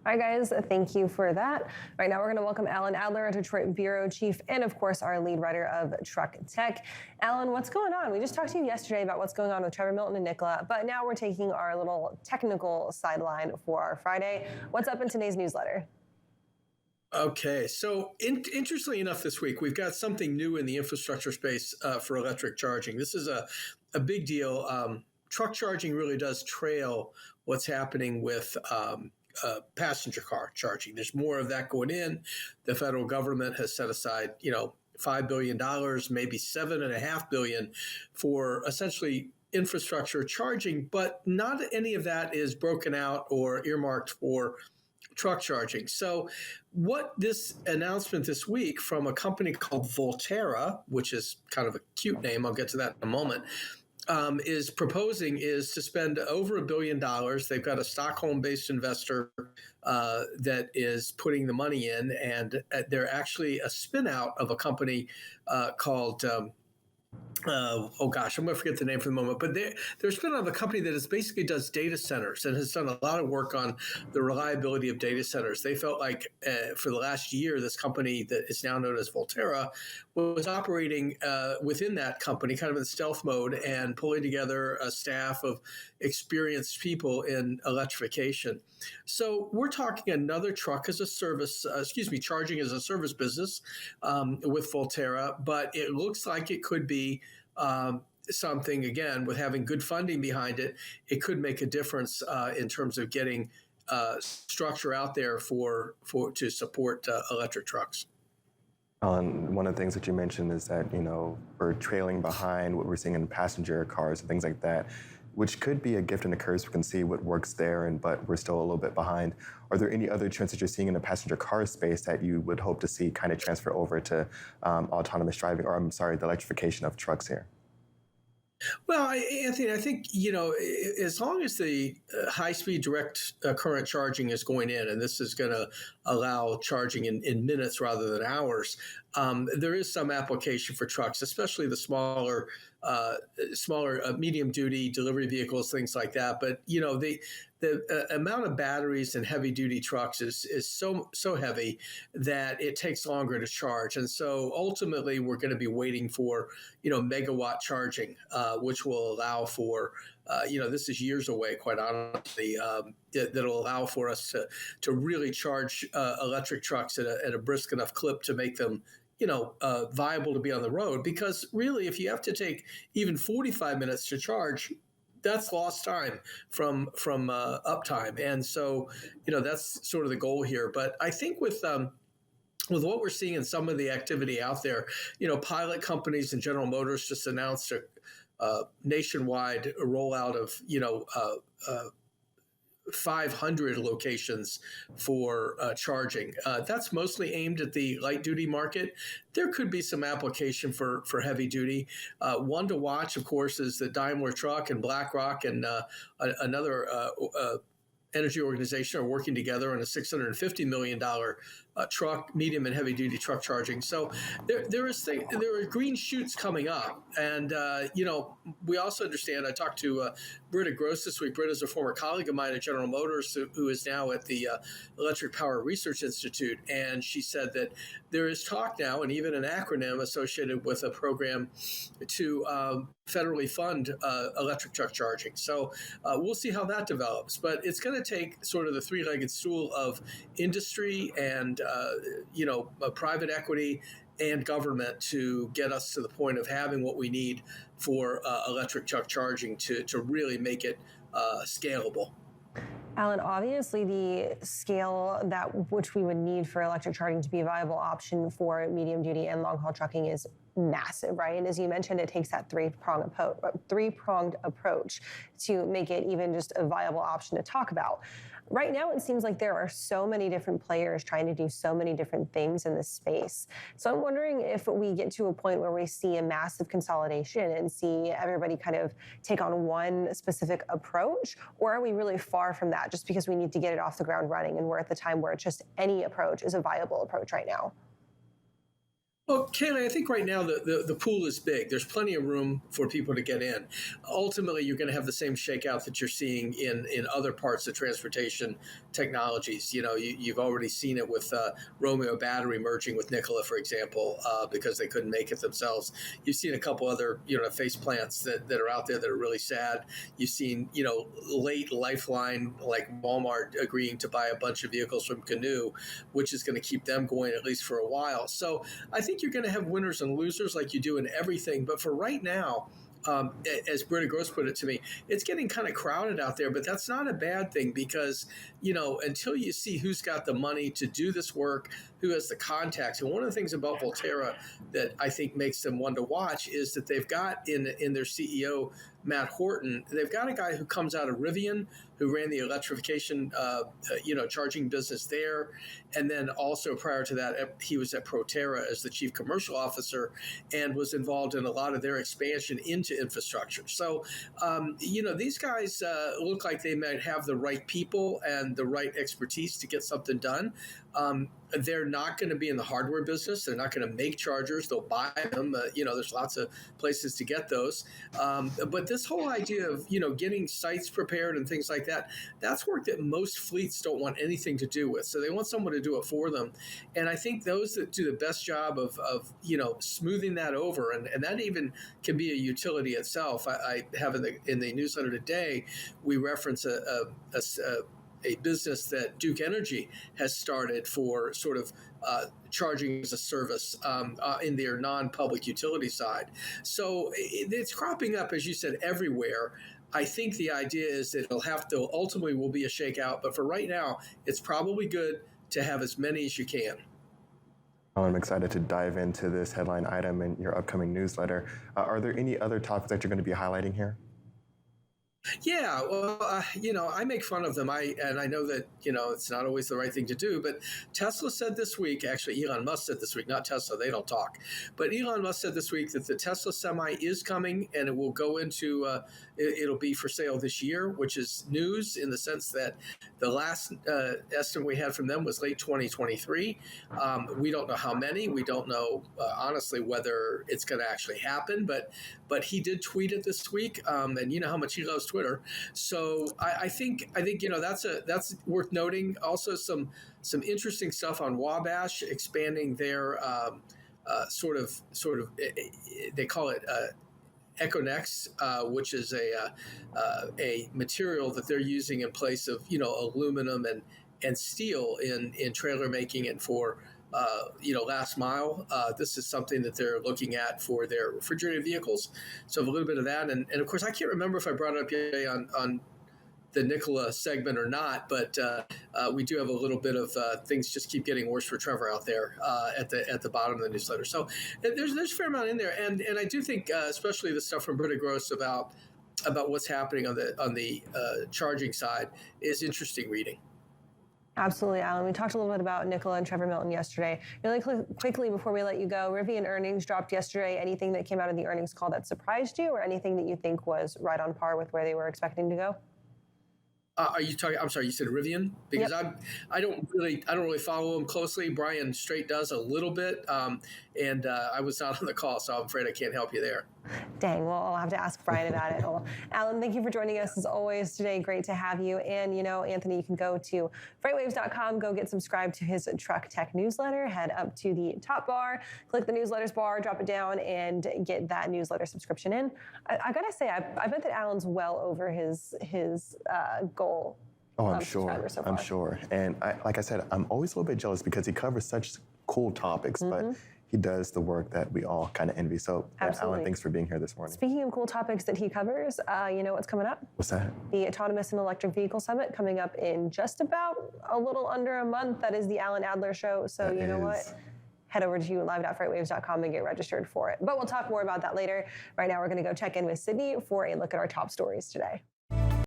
All right, guys, thank you for that. Right now, we're going to welcome Alan Adler, our Detroit Bureau Chief, and of course, our lead writer of Truck Tech. Alan, what's going on? We just talked to you yesterday about what's going on with Trevor Milton and Nikola, but now we're taking our little technical sideline for our Friday. What's up in today's newsletter? Okay, so interestingly enough, this week we've got something new in the infrastructure space for electric charging. This is a big deal. Truck charging really does trail what's happening with passenger car charging. There's more of that going in. The federal government has set aside, $5 billion, maybe $7.5 billion for essentially infrastructure charging, but not any of that is broken out or earmarked for truck charging. So what this announcement this week from a company called Volterra, which is kind of a cute name, I'll get to that in a moment, is proposing is to spend over $1 billion. They've got a Stockholm-based investor that is putting the money in, and they're actually a spin-out of a company called I'm going to forget the name for the moment, but they're spin out of a company that basically does data centers and has done a lot of work on the reliability of data centers. They felt like for the last year, this company that is now known as Volterra was operating within that company, kind of in stealth mode, and pulling together a staff of experienced people in electrification. So we're talking another truck as a service, charging as a service business with Volterra, but it looks like it could be something, again, with having good funding behind it, it could make a difference in terms of getting structure out there to support electric trucks. One of the things that you mentioned is that, we're trailing behind what we're seeing in passenger cars and things like that, which could be a gift and a curse. We can see what works there, but we're still a little bit behind. Are there any other trends that you're seeing in the passenger car space that you would hope to see kind of transfer over to autonomous driving, or the electrification of trucks here? Well, Anthony, I think, as long as the high-speed direct current charging is going in, and this is going to allow charging in minutes rather than hours, there is some application for trucks, especially the smaller medium-duty delivery vehicles, things like that. But, the amount of batteries in heavy-duty trucks is so heavy that it takes longer to charge. And so ultimately, we're going to be waiting for, megawatt charging, which will allow for, this is years away, quite honestly, that'll allow for us to really charge electric trucks at a brisk enough clip to make them viable to be on the road. Because really, if you have to take even 45 minutes to charge, that's lost time from uptime. And so, that's sort of the goal here. But I think with what we're seeing in some of the activity out there, pilot companies and General Motors just announced a nationwide rollout of, 500 locations for charging. That's mostly aimed at the light duty market. There could be some application for heavy duty. One to watch, of course, is the Daimler truck and BlackRock and another energy organization are working together on a $650 million truck, medium and heavy duty truck charging. So there are green shoots coming up. And, we also understand, I talked to Britta Gross this week. Britta is a former colleague of mine at General Motors who is now at the Electric Power Research Institute. And she said that there is talk now, and even an acronym associated with a program to federally fund electric truck charging. So we'll see how that develops. But it's going to take sort of the three-legged stool of industry and, private equity and government to get us to the point of having what we need for electric truck charging to really make it scalable. Alan, obviously the scale which we would need for electric charging to be a viable option for medium duty and long haul trucking is massive, right? And as you mentioned, it takes that three-pronged approach to make it even just a viable option to talk about. Right now, it seems like there are so many different players trying to do so many different things in this space. So I'm wondering if we get to a point where we see a massive consolidation and see everybody kind of take on one specific approach, or are we really far from that just because we need to get it off the ground running and we're at the time where it's just any approach is a viable approach right now? Well, Kaylee, I think right now the pool is big. There's plenty of room for people to get in. Ultimately, you're going to have the same shakeout that you're seeing in other parts of transportation technologies. You've already seen it with Romeo Battery merging with Nikola, for example, because they couldn't make it themselves. You've seen a couple other face plants that are out there that are really sad. You've seen late lifeline like Walmart agreeing to buy a bunch of vehicles from Canoe, which is going to keep them going at least for a while. So I think you're going to have winners and losers like you do in everything. But for right now, as Britta Gross put it to me, it's getting kind of crowded out there, but that's not a bad thing because, until you see who's got the money to do this work, who has the contacts. And one of the things about Volterra that I think makes them one to watch is that they've got in their CEO, Matt Horton, they've got a guy who comes out of Rivian, who ran the electrification, charging business there. And then also prior to that, he was at Volterra as the chief commercial officer and was involved in a lot of their expansion into infrastructure. So, these guys look like they might have the right people and the right expertise to get something done. They're not going to be in the hardware business. They're not going to make chargers. They'll buy them. There's lots of places to get those. But this whole idea of, getting sites prepared and things like that, that's work that most fleets don't want anything to do with. So they want someone to do it for them. And I think those that do the best job of smoothing that over, and that even can be a utility itself. I have in the newsletter today, we reference a business that Duke Energy has started for sort of charging as a service in their non-public utility side. So it's cropping up, as you said, everywhere. I think the idea is that ultimately will be a shakeout, but for right now, it's probably good to have as many as you can. I'm excited to dive into this headline item in your upcoming newsletter. Are there any other topics that you're going to be highlighting here? Yeah, well, I make fun of them. I know that, it's not always the right thing to do, but Tesla said this week, actually Elon Musk said this week, not Tesla, they don't talk, but Elon Musk said this week that the Tesla Semi is coming and it will go into, it'll be for sale this year, which is news in the sense that the last estimate we had from them was late 2023. We don't know how many. We don't know, honestly, whether it's going to actually happen, but he did tweet it this week, and you know how much he loves Twitter. So I think that's worth noting. Also, some interesting stuff on Wabash expanding their sort of they call it Econex, which is a material that they're using in place of aluminum and steel in trailer making and for last mile. This is something that they're looking at for their refrigerated vehicles. So a little bit of that. And of course, I can't remember if I brought it up yesterday on the Nikola segment or not, but we do have a little bit of things just keep getting worse for Trevor out there at the bottom of the newsletter. So there's a fair amount in there. And I do think, especially the stuff from Britta Gross about what's happening on the charging side is interesting reading. Absolutely, Alan. We talked a little bit about Nikola and Trevor Milton yesterday. Really quickly before we let you go, Rivian earnings dropped yesterday. Anything that came out of the earnings call that surprised you, or anything that you think was right on par with where they were expecting to go? Are you talking? I'm sorry, you said Rivian? Because Yep. I don't really follow them closely. Brian Straight does a little bit, and I was not on the call, so I'm afraid I can't help you there. Dang, well, I'll have to ask Brian about it. Well, Alan, thank you for joining us as always today. Great to have you. And, Anthony, you can go to freightwaves.com, go get subscribed to his Truck Tech newsletter, head up to the top bar, click the newsletters bar, drop it down, and get that newsletter subscription in. I got to say, I bet that Alan's well over his goal. Oh, I'm sure. So I'm sure. And like I said, I'm always a little bit jealous because he covers such cool topics, but he does the work that we all kind of envy. So, Alan, thanks for being here this morning. Speaking of cool topics that he covers, you know what's coming up? What's that? The Autonomous and Electric Vehicle Summit coming up in just about a little under a month. That is the Alan Adler show. So you know what? Head over to live.freightwaves.com and get registered for it. But we'll talk more about that later. Right now, we're going to go check in with Sydney for a look at our top stories today.